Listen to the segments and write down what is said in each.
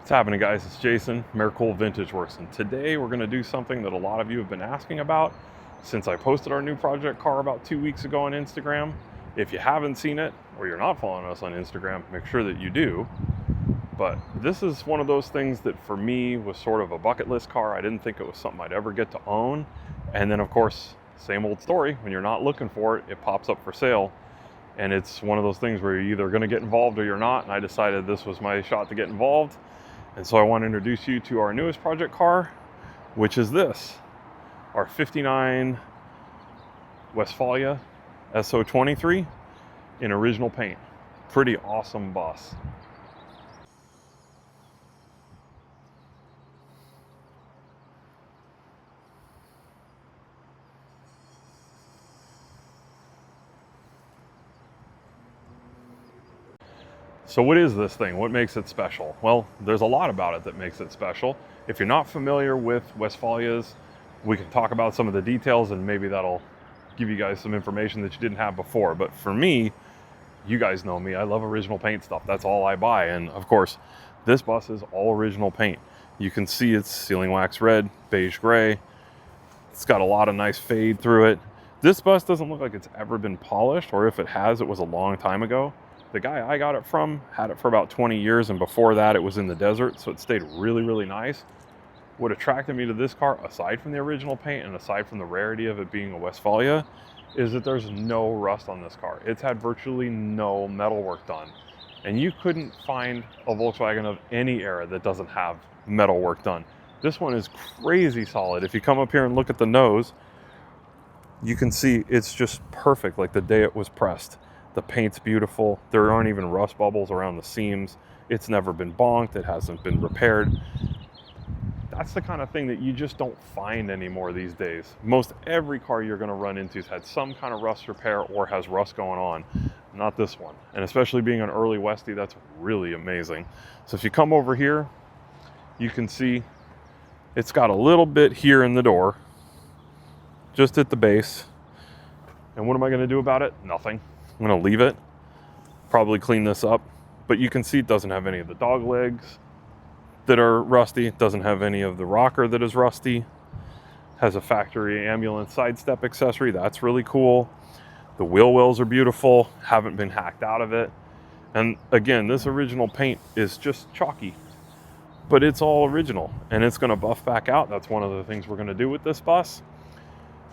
What's happening, guys? It's Jason, Aircooled Vintage Works, and today we're going to do something that a lot of you have been asking about since I posted our new project car about 2 weeks ago on Instagram. If you haven't seen it, or you're not following us on Instagram, make sure that you do. But this is one of those things that for me was sort of a bucket list car. I didn't think it was something I'd ever get to own. And then of course, same old story, when you're not looking for it, it pops up for sale. And it's one of those things where you're either going to get involved or you're not. And I decided this was my shot to get involved. And so I want to introduce you to our newest project car, which is this, our 59 Westfalia SO23 in original paint. Pretty awesome bus. So what is this thing? What makes it special? Well, there's a lot about it that makes it special. If you're not familiar with Westfalias, we can talk about some of the details and maybe that'll give you guys some information that you didn't have before. But for me, you guys know me, I love original paint stuff. That's all I buy. And of course, this bus is all original paint. You can see it's sealing wax red, beige gray. It's got a lot of nice fade through it. This bus doesn't look like it's ever been polished, or if it has, it was a long time ago. The guy I got it from had it for about 20 years, and before that it was in the desert, so it stayed really, really nice. What attracted me to this car, aside from the original paint and aside from the rarity of it being a Westfalia, is that there's no rust on this car. It's had virtually no metal work done. And you couldn't find a Volkswagen of any era that doesn't have metal work done. This one is crazy solid. If you come up here and look at the nose, you can see it's just perfect, like the day it was pressed. The paint's beautiful. There aren't even rust bubbles around the seams. It's never been bonked. It hasn't been repaired. That's the kind of thing that you just don't find anymore these days. Most every car you're going to run into has had some kind of rust repair or has rust going on. Not this one. And especially being an early Westie, that's really amazing. So if you come over here, you can see it's got a little bit here in the door, just at the base. And what am I going to do about it? Nothing. I'm going to leave it, probably clean this up, but you can see it doesn't have any of the dog legs that are rusty. It doesn't have any of the rocker that is rusty. Has a factory ambulance side step accessory. That's really cool. The wheel wells are beautiful, haven't been hacked out of it. And again, this original paint is just chalky, but it's all original and it's going to buff back out. That's one of the things we're going to do with this bus.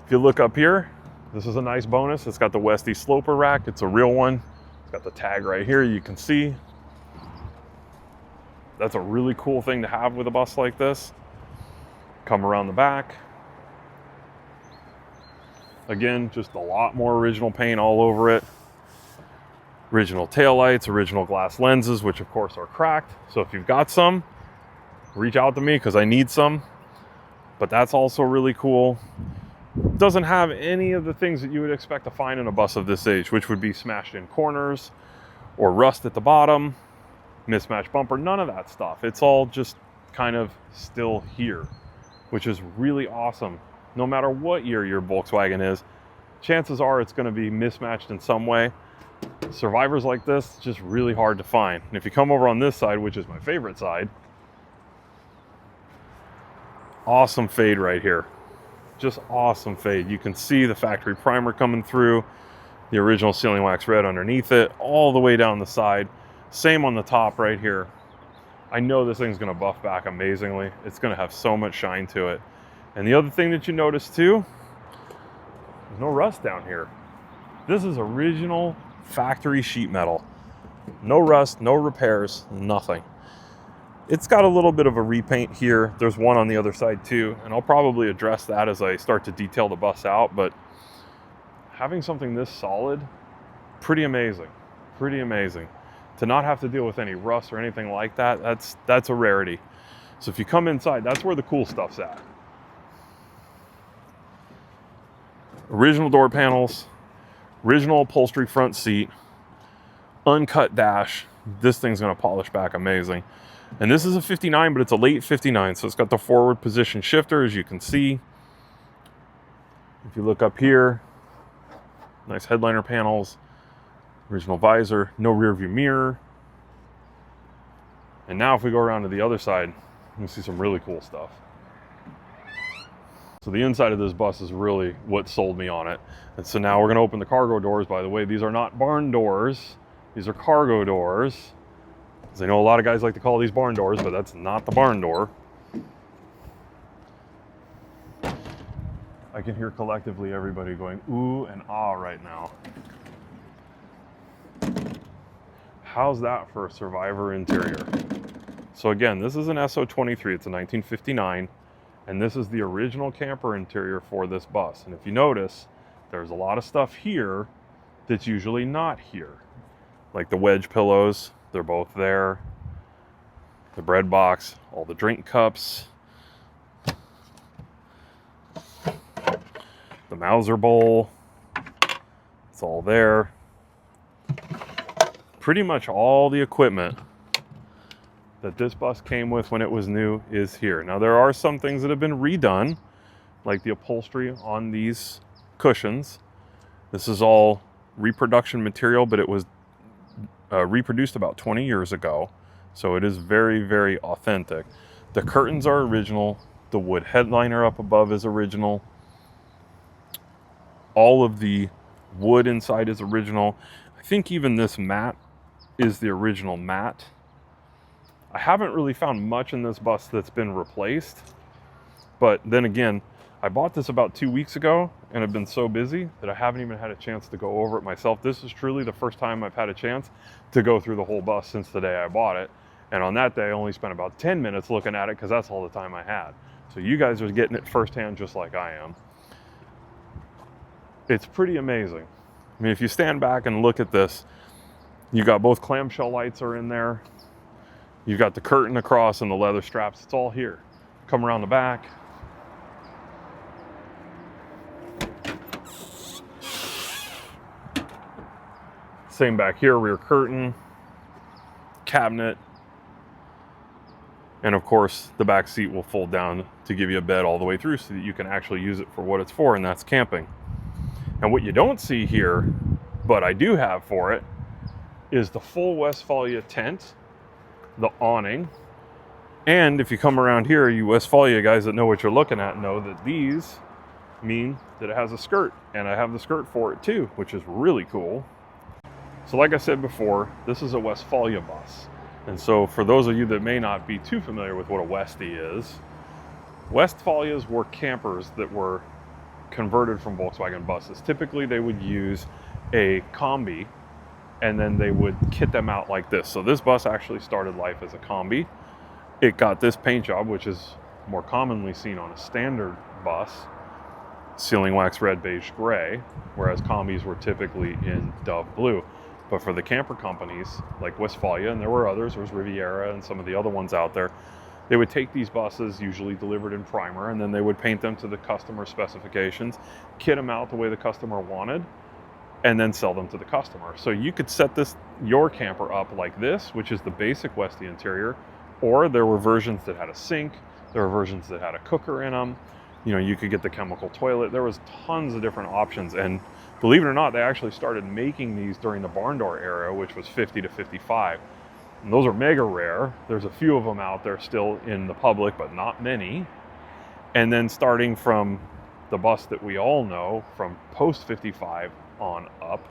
If you look up here, this is a nice bonus. It's got the Westie sloper rack. It's a real one. It's got the tag right here. You can see. That's a really cool thing to have with a bus like this. Come around the back. Again, just a lot more original paint all over it. Original taillights, original glass lenses, which of course are cracked. So if you've got some, reach out to me because I need some. But that's also really cool. Doesn't have any of the things that you would expect to find in a bus of this age, which would be smashed in corners or rust at the bottom, mismatched bumper, none of that stuff. It's all just kind of still here, which is really awesome. No matter what year your Volkswagen is, chances are it's going to be mismatched in some way. Survivors like this, just really hard to find. And if you come over on this side, which is my favorite side, awesome fade right here. Just awesome fade. You can see the factory primer coming through, the original sealing wax red underneath it, all the way down the side. Same on the top right here. I know this thing's going to buff back amazingly. It's going to have so much shine to it. And the other thing that you notice too, there's no rust down here. This is original factory sheet metal. No rust, no repairs, nothing. It's got a little bit of a repaint here. There's one on the other side too, and I'll probably address that as I start to detail the bus out, but having something this solid, pretty amazing, pretty amazing. To not have to deal with any rust or anything like that, that's a rarity. So if you come inside, that's where the cool stuff's at. Original door panels, original upholstery front seat, uncut dash. This thing's gonna polish back amazing. And this is a 59, but it's a late 59, so it's got the forward position shifter, as you can see. If you look up here, nice headliner panels, original visor, no rear view mirror. And now if we go around to the other side, you can see some really cool stuff. So the inside of this bus is really what sold me on it. And so now we're going to open the cargo doors. By the way, these are not barn doors. These are cargo doors. As I know a lot of guys like to call these barn doors, but that's not the barn door. I can hear collectively everybody going ooh and ah right now. How's that for a Survivor interior? So again, this is an SO23, it's a 1959, and this is the original camper interior for this bus. And if you notice, there's a lot of stuff here that's usually not here. Like the wedge pillows, they're both there. The bread box, all the drink cups, the Mauser bowl, it's all there. Pretty much all the equipment that this bus came with when it was new is here. Now there are some things that have been redone, like the upholstery on these cushions. This is all reproduction material, but it was reproduced about 20 years ago. So it is very, very authentic. The curtains are original. The wood headliner up above is original. All of the wood inside is original. I think even this mat is the original mat. I haven't really found much in this bus that's been replaced. But then again, I bought this about 2 weeks ago and I've been so busy that I haven't even had a chance to go over it myself. This is truly the first time I've had a chance to go through the whole bus since the day I bought it. And on that day, I only spent about 10 minutes looking at it because that's all the time I had. So you guys are getting it firsthand just like I am. It's pretty amazing. I mean, if you stand back and look at this, you got both clamshell lights are in there. You got the curtain across and the leather straps. It's all here. Come around the back. Same back here, rear curtain, cabinet. And of course, the back seat will fold down to give you a bed all the way through so that you can actually use it for what it's for, and that's camping. And what you don't see here, but I do have for it, is the full Westfalia tent, the awning. And if you come around here, you Westfalia guys that know what you're looking at know that these mean that it has a skirt, and I have the skirt for it too, which is really cool. So like I said before, this is a Westfalia bus. And so for those of you that may not be too familiar with what a Westie is, Westfalias were campers that were converted from Volkswagen buses. Typically they would use a combi and then they would kit them out like this. So this bus actually started life as a combi. It got this paint job, which is more commonly seen on a standard bus, sealing wax red, beige, gray, whereas combis were typically in dove blue. But for the camper companies like Westfalia, and there were others, there was Riviera and some of the other ones out there, they would take these buses, usually delivered in primer, and then they would paint them to the customer specifications, kit them out the way the customer wanted, and then sell them to the customer. So you could set your camper up like this, which is the basic Westie interior, or there were versions that had a sink, there were versions that had a cooker in them. You know, you could get the chemical toilet. There was tons of different options, and believe it or not, they actually started making these during the barn door era, which was 50 to 55. And those are mega rare. There's a few of them out there still in the public, but not many. And then starting from the bus that we all know, from post 55 on up,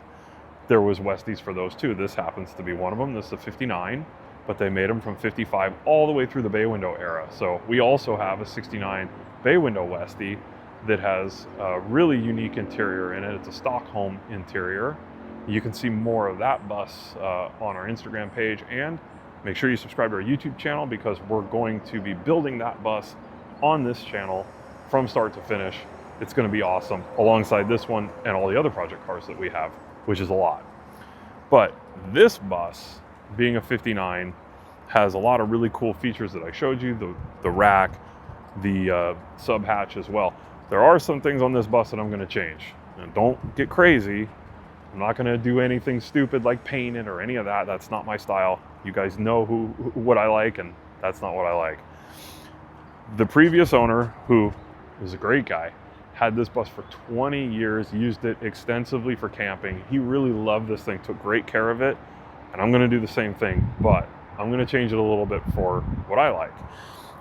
there was Westies for those too. This happens to be one of them. This is a 59, but they made them from 55 all the way through the bay window era. So we also have a 69 bay window Westie that has a really unique interior in it. It's a Stockholm interior. You can see more of that bus on our Instagram page, and make sure you subscribe to our YouTube channel because we're going to be building that bus on this channel from start to finish. It's going to be awesome alongside this one and all the other project cars that we have, which is a lot. But this bus, being a 59, has a lot of really cool features that I showed you, the rack, the sub hatch as well. There are some things on this bus that I'm going to change. And don't get crazy. I'm not going to do anything stupid like paint it or any of that. That's not my style. You guys know what I like, and that's not what I like. The previous owner, who is a great guy, had this bus for 20 years, used it extensively for camping. He really loved this thing, took great care of it, and I'm going to do the same thing. But I'm gonna change it a little bit for what I like.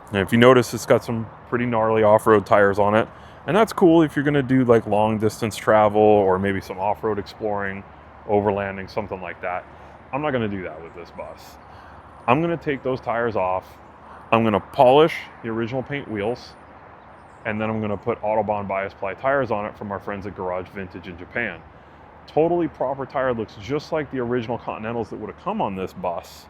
And if you notice, it's got some pretty gnarly off-road tires on it. And that's cool if you're gonna do like long distance travel or maybe some off-road exploring, overlanding, something like that. I'm not gonna do that with this bus. I'm gonna take those tires off. I'm gonna polish the original paint wheels, and then I'm gonna put Autobahn bias ply tires on it from our friends at Garage Vintage in Japan. Totally proper tire, looks just like the original Continentals that would have come on this bus,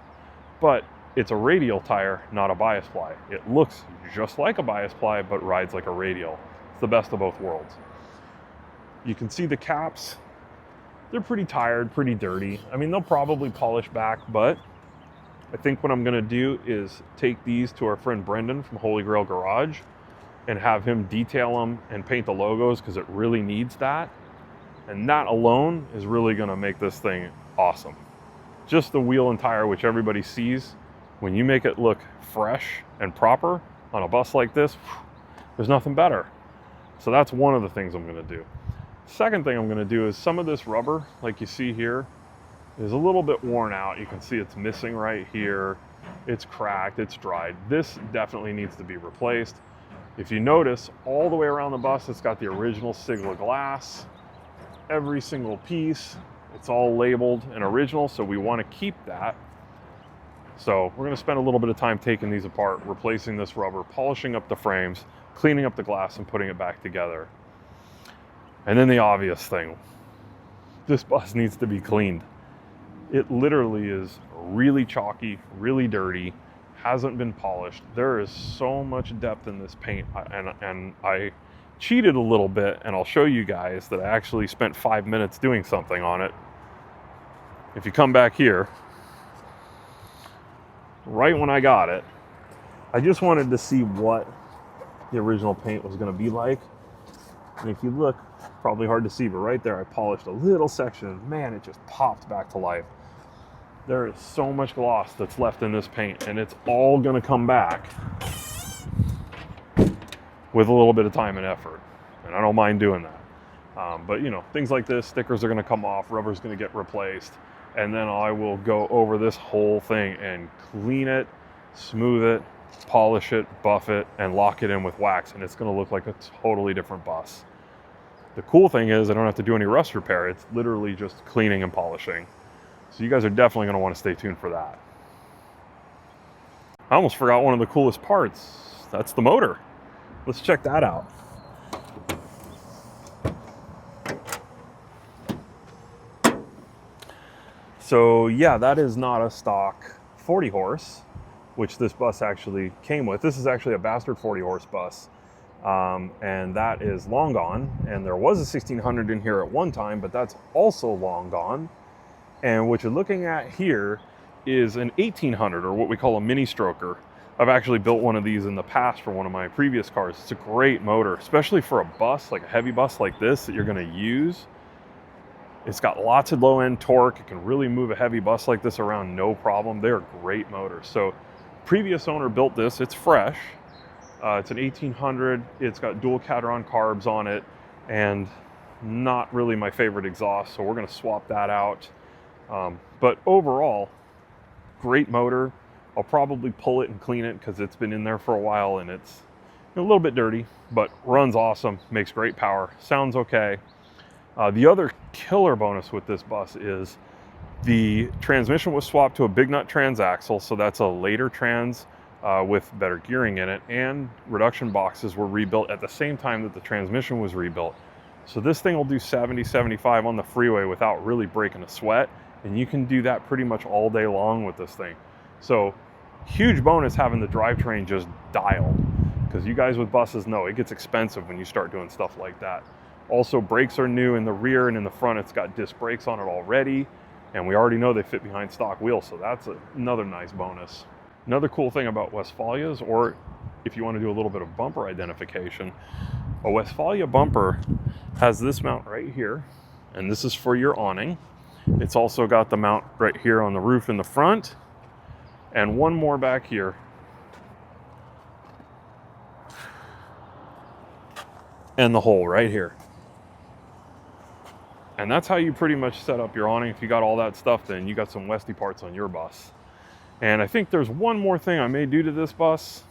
but it's a radial tire, not a bias ply. It looks just like a bias ply, but rides like a radial. It's the best of both worlds. You can see the caps. They're pretty tired, pretty dirty. I mean, they'll probably polish back, but I think what I'm gonna do is take these to our friend Brendan from Holy Grail Garage and have him detail them and paint the logos, because it really needs that. And that alone is really gonna make this thing awesome. Just the wheel and tire, which everybody sees, when you make it look fresh and proper on a bus like this, there's nothing better. So that's one of the things I'm gonna do. Second thing I'm gonna do is some of this rubber, like you see here, is a little bit worn out. You can see it's missing right here. It's cracked, it's dried. This definitely needs to be replaced. If you notice, all the way around the bus, it's got the original Sigla glass. Every single piece, it's all labeled and original, so we want to keep that. So we're going to spend a little bit of time taking these apart, replacing this rubber, polishing up the frames, cleaning up the glass, and putting it back together. And then the obvious thing, this bus needs to be cleaned. It literally is really chalky, really dirty, hasn't been polished. There is so much depth in this paint, and I cheated a little bit, and I'll show you guys that I actually spent 5 minutes doing something on it. If you come back here, right when I got it, I just wanted to see what the original paint was going to be like. And if you look, probably hard to see, but right there I polished a little section, and man, it just popped back to life. There is so much gloss that's left in this paint, and it's all going to come back with a little bit of time and effort, and I don't mind doing that. But you know, things like this, stickers are going to come off, rubber's going to get replaced, and then I will go over this whole thing and clean it, smooth it, polish it, buff it, and lock it in with wax, and it's going to look like a totally different bus. The cool thing is I don't have to do any rust repair. It's literally just cleaning and polishing. So you guys are definitely going to want to stay tuned for that. I almost forgot one of the coolest parts. That's the motor. Let's check that out. So yeah, that is not a stock 40 horse, which this bus actually came with. This is actually a bastard 40 horse bus. And that is long gone. And there was a 1600 in here at one time, but that's also long gone. And what you're looking at here is an 1800, or what we call a mini stroker. I've actually built one of these in the past for one of my previous cars. It's a great motor, especially for a bus, like a heavy bus like this that you're gonna use. It's got lots of low end torque. It can really move a heavy bus like this around no problem. They're great motors. So previous owner built this, it's fresh. It's an 1800, it's got dual Cateron carbs on it, and not really my favorite exhaust, so we're gonna swap that out. But overall, great motor. I'll probably pull it and clean it because it's been in there for a while and it's a little bit dirty, but runs awesome, makes great power, sounds okay. The other killer bonus with this bus is the transmission was swapped to a big nut transaxle, so that's a later trans with better gearing in it, and reduction boxes were rebuilt at the same time that the transmission was rebuilt. So this thing will do 70, 75 on the freeway without really breaking a sweat, and you can do that pretty much all day long with this thing. So huge bonus having the drivetrain just dialed, because you guys with buses know it gets expensive when you start doing stuff like that. Also, brakes are new in the rear, and in the front it's got disc brakes on it already, and we already know they fit behind stock wheels, so that's another nice bonus. Another cool thing about Westfalia's, or if you want to do a little bit of bumper identification, a Westfalia bumper has this mount right here, and this is for your awning. It's also got the mount right here on the roof in the front, and one more back here. And the hole right here. And that's how you pretty much set up your awning. If you got all that stuff, then you got some Westy parts on your bus. And I think there's one more thing I may do to this bus.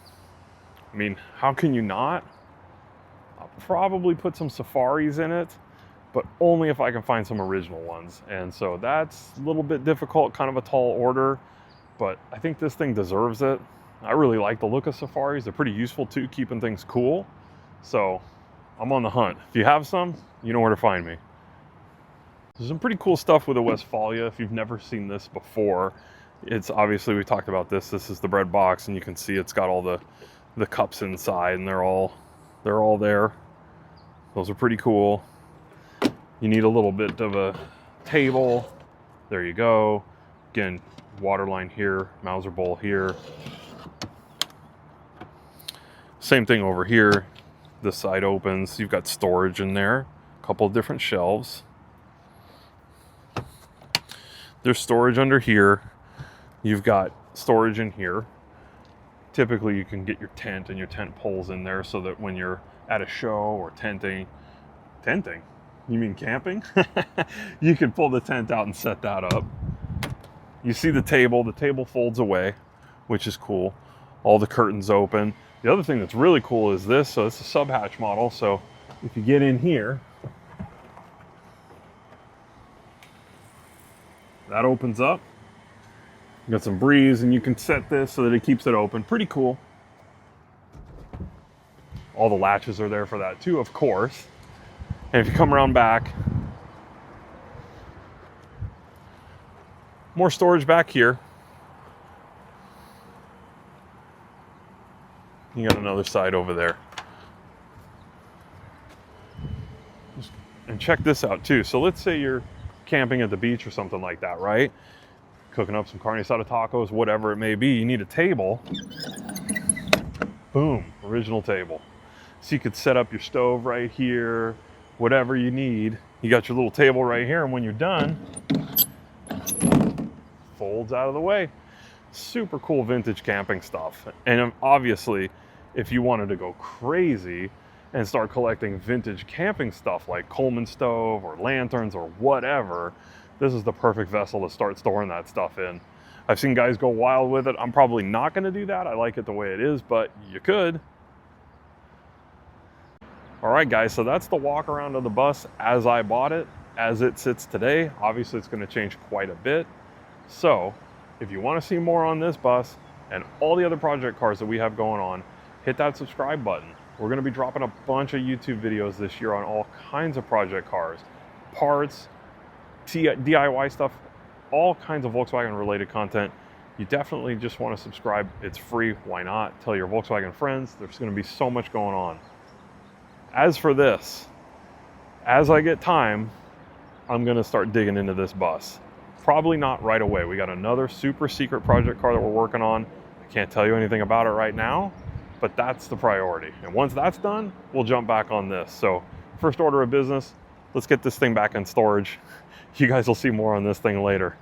I mean, how can you not? I'll probably put some Safaris in it, but only if I can find some original ones. And so that's a little bit difficult, kind of a tall order, but I think this thing deserves it. I really like the look of Safaris. They're pretty useful too, keeping things cool. So I'm on the hunt. If you have some, you know where to find me. There's some pretty cool stuff with the Westfalia. If you've never seen this before, it's obviously, we talked about this. This is the bread box, and you can see it's got all the cups inside, and they're all there. Those are pretty cool. You need a little bit of a table. There you go. Again, water line here, Mauser bowl here. Same thing over here. This side opens. You've got storage in there. A couple of different shelves. There's storage under here. You've got storage in here. Typically you can get your tent and your tent poles in there so that when you're at a show or tenting, you mean camping? You can pull the tent out and set that up. You see the table folds away, which is cool. All the curtains open. The other thing that's really cool is this. So it's a sub hatch model. So if you get in here, that opens up. You got some breeze, and you can set this so that it keeps it open. Pretty cool. All the latches are there for that too, of course. And if you come around back, more storage back here. You got another side over there. And check this out too. So let's say you're camping at the beach or something like that, right? Cooking up some carne asada tacos, whatever it may be. You need a table. Boom, original table. So you could set up your stove right here, whatever you need. You got your little table right here, and when you're done, folds out of the way. Super cool vintage camping stuff. And obviously, if you wanted to go crazy and start collecting vintage camping stuff like Coleman stove or lanterns or whatever, this is the perfect vessel to start storing that stuff in. I've seen guys go wild with it. I'm probably not going to do that. I like it the way it is, but you could. All right, guys, so that's the walk around of the bus as I bought it, as it sits today. Obviously, it's going to change quite a bit. So if you want to see more on this bus and all the other project cars that we have going on, hit that subscribe button. We're going to be dropping a bunch of YouTube videos this year on all kinds of project cars, parts, DIY stuff, all kinds of Volkswagen related content. You definitely just want to subscribe. It's free. Why not? Tell your Volkswagen friends. There's going to be so much going on. As for this, as I get time, I'm going to start digging into this bus. Probably not right away. We got another super secret project car that we're working on. I can't tell you anything about it right now, but that's the priority. And once that's done, we'll jump back on this. So first order of business, let's get this thing back in storage. You guys will see more on this thing later.